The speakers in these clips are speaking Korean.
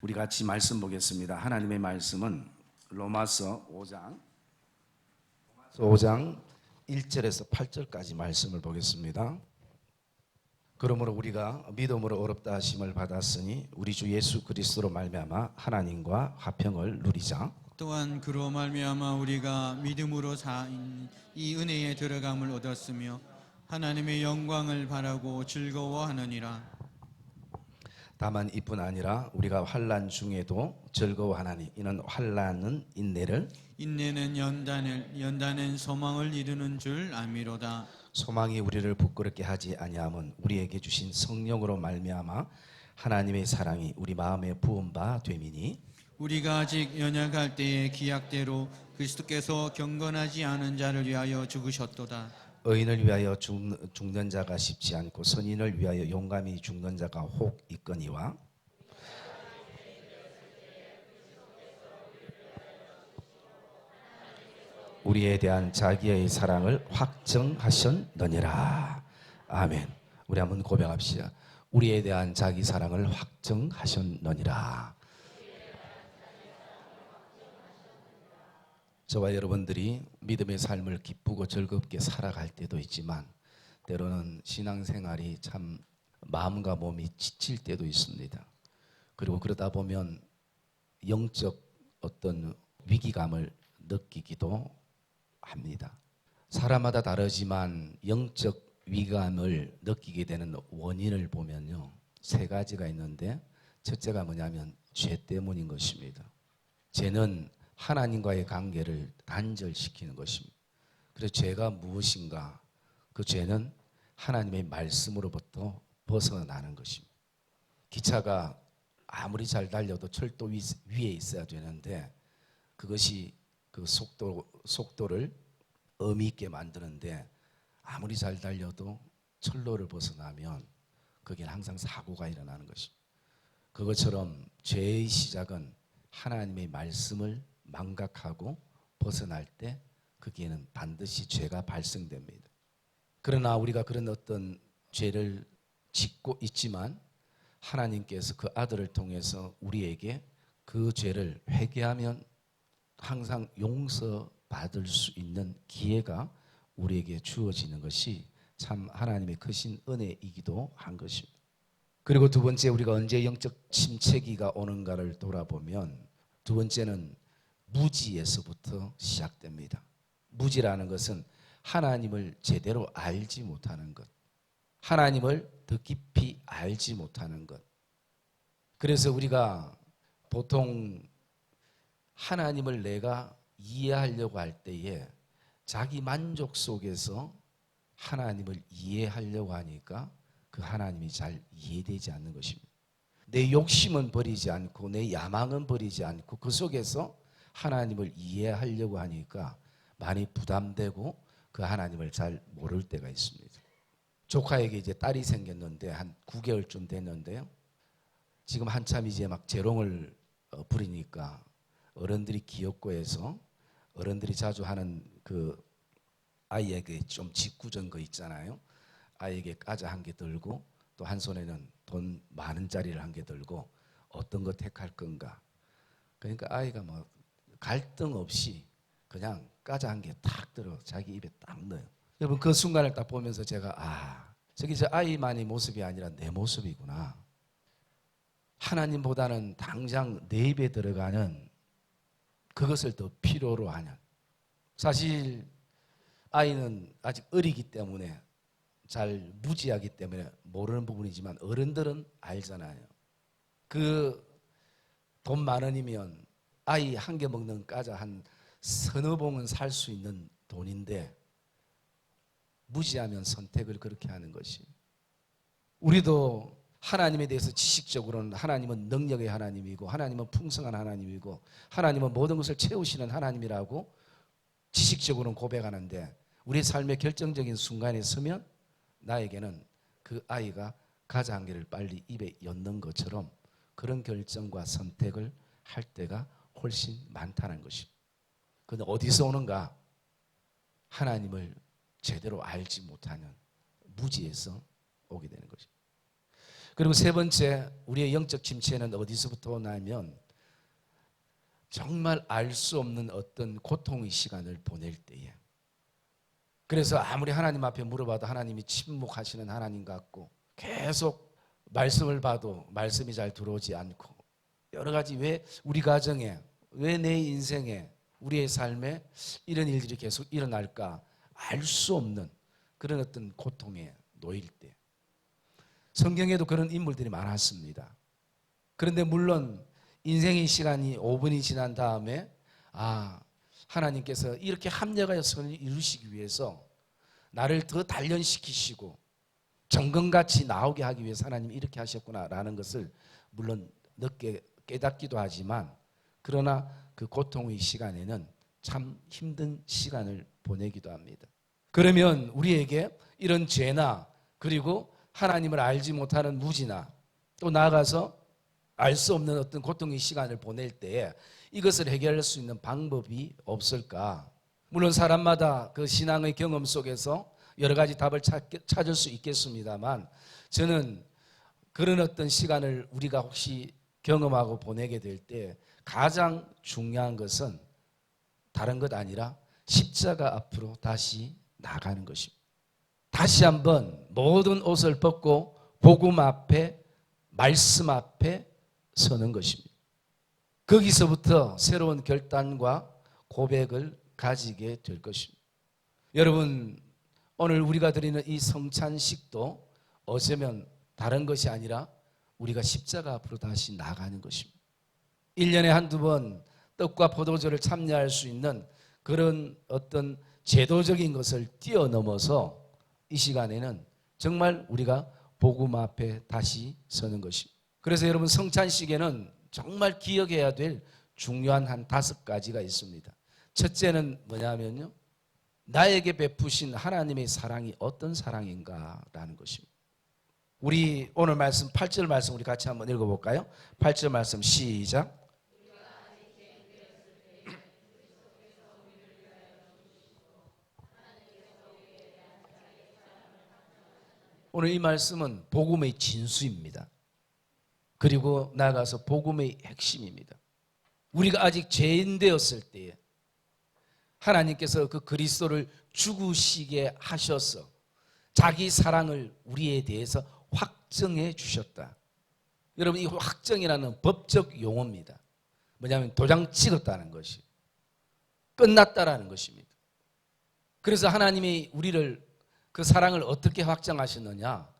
우리 같이 말씀 보겠습니다. 하나님의 말씀은 로마서 5장 1절에서 8절까지 말씀을 보겠습니다. 그러므로 우리가 믿음으로 의롭다 하심을 받았으니 우리 주 예수 그리스도로 말미암아 하나님과 화평을 누리자. 또한 그로 말미암아 우리가 믿음으로 이 은혜에 들어감을 얻었으며 하나님의 영광을 바라고 즐거워하느니라. 다만 이뿐 아니라 우리가 환난 중에도 즐거워하나니 이는 환난은 인내를, 인내는 연단은 소망을 이루는 줄 알미로다. 소망이 우리를 부끄럽게 하지 아니함은 우리에게 주신 성령으로 말미암아 하나님의 사랑이 우리 마음에 부은 바 됨이니, 우리가 아직 연약할 때의 기약대로 그리스도께서 경건하지 않은 자를 위하여 죽으셨도다. 의인을 위하여 죽는 자가 쉽지 않고 선인을 위하여 용감히 죽는 자가 혹 있거니와, 우리에 대한 자기의 사랑을 확정하셨느니라. 아멘. 우리 한번 고백합시다. 우리에 대한 자기 사랑을 확정하셨느니라. 저와 여러분들이 믿음의 삶을 기쁘고 즐겁게 살아갈 때도 있지만 때로는 신앙생활이 참 마음과 몸이 지칠 때도 있습니다. 그리고 그러다 보면 영적 어떤 위기감을 느끼기도 합니다. 사람마다 다르지만 영적 위기감을 느끼게 되는 원인을 보면요, 세 가지가 있는데 첫째가 뭐냐면 죄 때문인 것입니다. 죄는 하나님과의 관계를 단절시키는 것입니다. 그래서 죄가 무엇인가? 그 죄는 하나님의 말씀으로부터 벗어나는 것입니다. 기차가 아무리 잘 달려도 철도 위에 있어야 되는데 그것이 그 속도를 의미 있게 만드는데 아무리 잘 달려도 철로를 벗어나면 거기는 항상 사고가 일어나는 것입니다. 그것처럼 죄의 시작은 하나님의 말씀을 망각하고 벗어날 때 거기에는 반드시 죄가 발생됩니다. 그러나 우리가 그런 어떤 죄를 짓고 있지만 하나님께서 그 아들을 통해서 우리에게 그 죄를 회개하면 항상 용서받을 수 있는 기회가 우리에게 주어지는 것이 참 하나님의 크신 은혜이기도 한 것입니다. 그리고 두 번째, 우리가 언제 영적 침체기가 오는가를 돌아보면 두 번째는 무지에서부터 시작됩니다. 무지라는 것은 하나님을 제대로 알지 못하는 것, 하나님을 더 깊이 알지 못하는 것. 그래서 우리가 보통 하나님을 내가 이해하려고 할 때에 자기 만족 속에서 하나님을 이해하려고 하니까 그 하나님이 잘 이해되지 않는 것입니다. 내 욕심은 버리지 않고 내 야망은 버리지 않고 그 속에서 하나님을 이해하려고 하니까 많이 부담되고 그 하나님을 잘 모를 때가 있습니다. 조카에게 이제 딸이 생겼는데 한 9개월쯤 됐는데요. 지금 한참 이제 막 재롱을 부리니까 어른들이 귀엽고 해서 어른들이 자주 하는 그 아이에게 좀 짓궂은 거 있잖아요. 아이에게 과자 한 개 들고 또 한 손에는 돈 많은 짜리를 한 개 들고 어떤 거 택할 건가. 그러니까 아이가 뭐 갈등 없이 그냥 과자 한 개 탁 들어 자기 입에 딱 넣어요. 여러분 그 순간을 딱 보면서 제가 저기 저 아이만의 모습이 아니라 내 모습이구나. 하나님보다는 당장 내 입에 들어가는 그것을 더 필요로 하는. 사실 아이는 아직 어리기 때문에 잘 무지하기 때문에 모르는 부분이지만 어른들은 알잖아요. 그 돈 10,000원이면 아이 한 개 먹는 과자 한 서너 봉은 살 수 있는 돈인데 무지하면 선택을 그렇게 하는 것이. 우리도 하나님에 대해서 지식적으로는 하나님은 능력의 하나님이고 하나님은 풍성한 하나님이고 하나님은 모든 것을 채우시는 하나님이라고 지식적으로는 고백하는데 우리의 삶의 결정적인 순간에 서면 나에게는 그 아이가 과자 한 개를 빨리 입에 엿는 것처럼 그런 결정과 선택을 할 때가 훨씬 많다는 것입니다. 그런데 어디서 오는가? 하나님을 제대로 알지 못하는 무지에서 오게 되는 것입니다. 그리고 세 번째, 우리의 영적 침체는 어디서부터 오냐면 정말 알 수 없는 어떤 고통의 시간을 보낼 때에, 그래서 아무리 하나님 앞에 물어봐도 하나님이 침묵하시는 하나님 같고, 계속 말씀을 봐도 말씀이 잘 들어오지 않고, 여러 가지 왜 우리 가정에, 왜 내 인생에, 우리의 삶에 이런 일들이 계속 일어날까 알 수 없는 그런 어떤 고통에 놓일 때, 성경에도 그런 인물들이 많았습니다. 그런데 물론 인생의 시간이 5분이 지난 다음에 하나님께서 이렇게 합력하여 선을 이루시기 위해서 나를 더 단련시키시고 정금같이 나오게 하기 위해서 하나님이 이렇게 하셨구나라는 것을 물론 늦게 깨닫기도 하지만, 그러나 그 고통의 시간에는 참 힘든 시간을 보내기도 합니다. 그러면 우리에게 이런 죄나, 그리고 하나님을 알지 못하는 무지나, 또 나아가서 알 수 없는 어떤 고통의 시간을 보낼 때에 이것을 해결할 수 있는 방법이 없을까? 물론 사람마다 그 신앙의 경험 속에서 여러 가지 답을 찾을 수 있겠습니다만, 저는 그런 어떤 시간을 우리가 혹시 경험하고 보내게 될 때 가장 중요한 것은 다른 것 아니라 십자가 앞으로 다시 나가는 것입니다. 다시 한번 모든 옷을 벗고 복음 앞에, 말씀 앞에 서는 것입니다. 거기서부터 새로운 결단과 고백을 가지게 될 것입니다. 여러분, 오늘 우리가 드리는 이 성찬식도 어쩌면 다른 것이 아니라 우리가 십자가 앞으로 다시 나가는 것입니다. 1년에 한두 번 떡과 포도주를 참여할 수 있는 그런 어떤 제도적인 것을 뛰어넘어서 이 시간에는 정말 우리가 복음 앞에 다시 서는 것입니다. 그래서 여러분, 성찬식에는 정말 기억해야 될 중요한 한 5가지가 있습니다. 첫째는 뭐냐면요, 나에게 베푸신 하나님의 사랑이 어떤 사랑인가라는 것입니다. 우리 오늘 말씀 8절 말씀 우리 같이 한번 읽어볼까요? 8절 말씀 시작. 오늘 이 말씀은 복음의 진수입니다. 그리고 나아가서 복음의 핵심입니다. 우리가 아직 죄인 되었을 때에 하나님께서 그 그리스도를 죽으시게 하셔서 자기 사랑을 우리에 대해서 확정해 주셨다. 여러분, 이 확정이라는 법적 용어입니다. 뭐냐면 도장 찍었다는 것이, 끝났다라는 것입니다. 그래서 하나님이 우리를, 그 사랑을 어떻게 확정하셨느냐,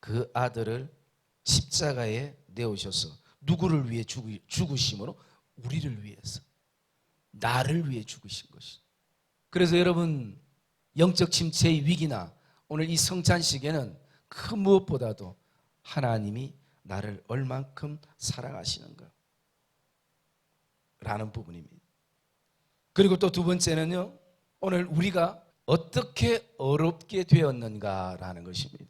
그 아들을 십자가에 내오셔서 누구를 위해 죽으심으로? 우리를 위해서, 나를 위해 죽으신 것이. 그래서 여러분, 영적 침체의 위기나 오늘 이 성찬식에는 그 무엇보다도 하나님이 나를 얼만큼 사랑하시는가 라는 부분입니다. 그리고 또 두 번째는요, 오늘 우리가 어떻게 어렵게 되었는가라는 것입니다.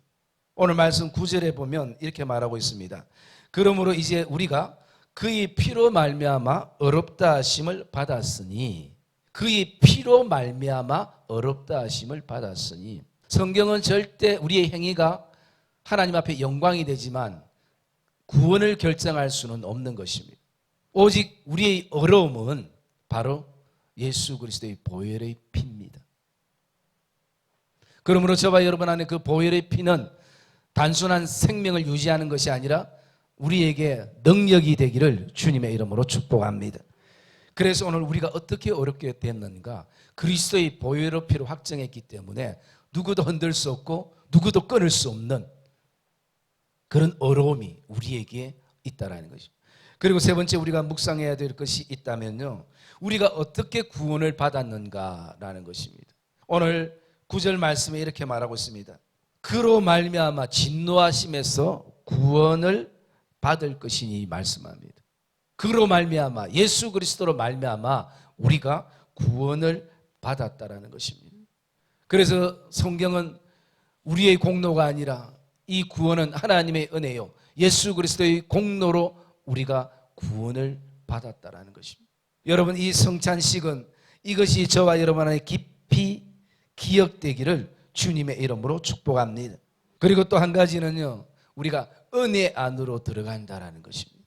오늘 말씀 9절에 보면 이렇게 말하고 있습니다. 그러므로 이제 우리가 그의 피로 말미암아 어렵다 하심을 받았으니, 그의 피로 말미암아 어렵다 하심을 받았으니, 성경은 절대 우리의 행위가 하나님 앞에 영광이 되지만 구원을 결정할 수는 없는 것입니다. 오직 우리의 어려움은 바로 예수 그리스도의 보혈의 피입니다. 그러므로 저와 여러분 안에 그 보혈의 피는 단순한 생명을 유지하는 것이 아니라 우리에게 능력이 되기를 주님의 이름으로 축복합니다. 그래서 오늘 우리가 어떻게 어렵게 됐는가, 그리스도의 보혈의 피로 확정했기 때문에 누구도 흔들 수 없고 누구도 끊을 수 없는 그런 어려움이 우리에게 있다라는 것입니다. 그리고 세 번째 우리가 묵상해야 될 것이 있다면요, 우리가 어떻게 구원을 받았는가라는 것입니다. 오늘 9절 말씀에 이렇게 말하고 있습니다. 그로 말미암아 진노하심에서 구원을 받을 것이니 말씀합니다. 그로 말미암아, 예수 그리스도로 말미암아 우리가 구원을 받았다라는 것입니다. 그래서 성경은 우리의 공로가 아니라 이 구원은 하나님의 은혜요, 예수 그리스도의 공로로 우리가 구원을 받았다라는 것입니다. 여러분, 이 성찬식은 이것이 저와 여러분 안에 깊이 기억되기를 주님의 이름으로 축복합니다. 그리고 또 한 가지는요, 우리가 은혜 안으로 들어간다라는 것입니다.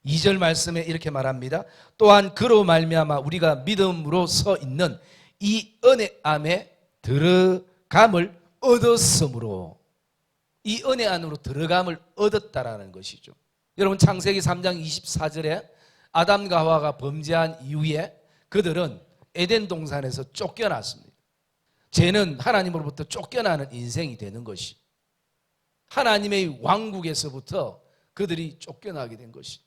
2절 말씀에 이렇게 말합니다. 또한 그로 말미암아 우리가 믿음으로 서 있는 이 은혜 안에 들어감을 얻었으므로, 이 은혜 안으로 들어감을 얻었다라는 것이죠. 여러분, 창세기 3장 24절에 아담과 하와가 범죄한 이후에 그들은 에덴 동산에서 쫓겨났습니다. 죄는 하나님으로부터 쫓겨나는 인생이 되는 것이, 하나님의 왕국에서부터 그들이 쫓겨나게 된 것이.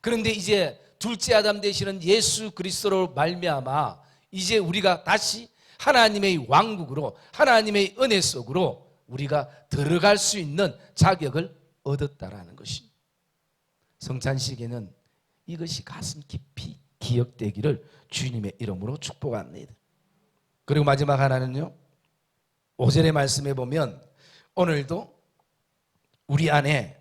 그런데 이제 둘째 아담 되시는 예수 그리스도로 말미암아 이제 우리가 다시 하나님의 왕국으로, 하나님의 은혜 속으로 우리가 들어갈 수 있는 자격을 얻었다라는 것입니다. 성찬식에는 이것이 가슴 깊이 기억되기를 주님의 이름으로 축복합니다. 그리고 마지막 하나는요, 5절의 말씀에 보면 오늘도 우리 안에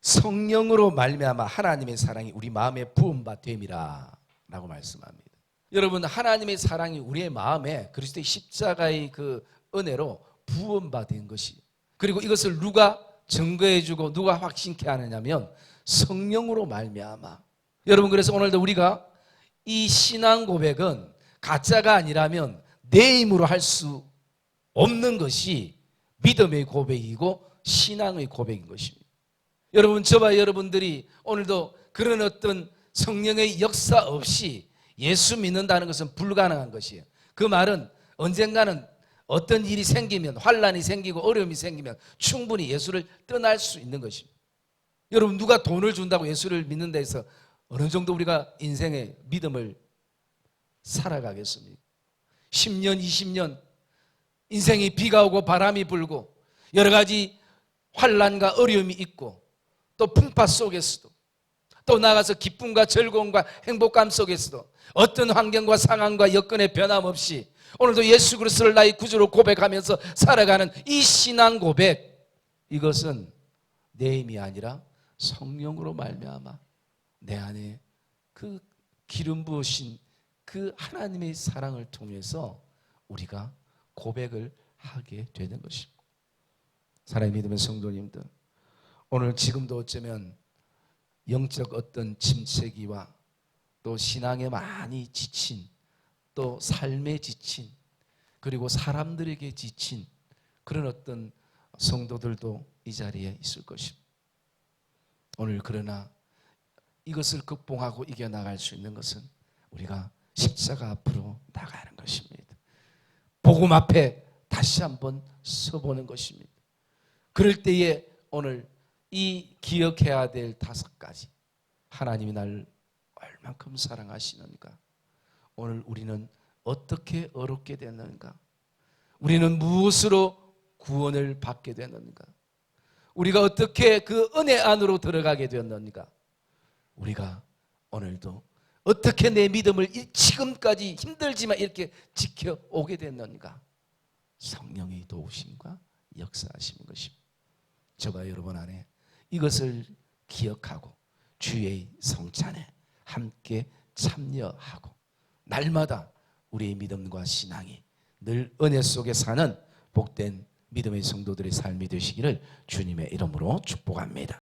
성령으로 말미암아 하나님의 사랑이 우리 마음에 부음받됨이라 라고 말씀합니다. 여러분, 하나님의 사랑이 우리의 마음에 그리스도의 십자가의 그 은혜로 부음받은 것이, 그리고 이것을 누가 증거해주고 누가 확신케 하느냐면 성령으로 말미암아. 여러분, 그래서 오늘도 우리가 이 신앙 고백은 가짜가 아니라면 내 힘으로 할 수 없는 것이 믿음의 고백이고 신앙의 고백인 것입니다. 여러분, 저와 여러분들이 오늘도 그런 어떤 성령의 역사 없이 예수 믿는다는 것은 불가능한 것이에요. 그 말은 언젠가는 어떤 일이 생기면, 환난이 생기고 어려움이 생기면 충분히 예수를 떠날 수 있는 것입니다. 여러분, 누가 돈을 준다고 예수를 믿는 데서 어느 정도 우리가 인생의 믿음을 살아가겠습니까? 10년, 20년 인생이 비가 오고 바람이 불고 여러 가지 환난과 어려움이 있고 또 풍파 속에서도 또 나가서 기쁨과 즐거움과 행복감 속에서도 어떤 환경과 상황과 여건의 변함없이 오늘도 예수 그리스도를 나의 구주로 고백하면서 살아가는 이 신앙 고백, 이것은 내 힘이 아니라 성령으로 말미암아 내 안에 그 기름 부으신 그 하나님의 사랑을 통해서 우리가 고백을 하게 되는 것입니다. 사랑의 믿음의 성도님들, 오늘 지금도 어쩌면 영적 어떤 침체기와 또 신앙에 많이 지친, 또 삶에 지친, 그리고 사람들에게 지친 그런 어떤 성도들도 이 자리에 있을 것입니다. 오늘 그러나 이것을 극복하고 이겨나갈 수 있는 것은 우리가 십자가 앞으로 나가는 것입니다. 복음 앞에 다시 한번 서보는 것입니다. 그럴 때에 오늘 이 기억해야 될 5가지, 하나님이 나를 얼만큼 사랑하시는가, 오늘 우리는 어떻게 어렵게 됐는가, 우리는 무엇으로 구원을 받게 됐는가, 우리가 어떻게 그 은혜 안으로 들어가게 되었는가, 우리가 오늘도 어떻게 내 믿음을 지금까지 힘들지만 이렇게 지켜오게 됐는가, 성령의 도우심과 역사하시는 것입니다. 저와 여러분 안에 이것을 기억하고 주의 성찬에 함께 참여하고 날마다 우리의 믿음과 신앙이 늘 은혜 속에 사는 복된 믿음의 성도들의 삶이 되시기를 주님의 이름으로 축복합니다.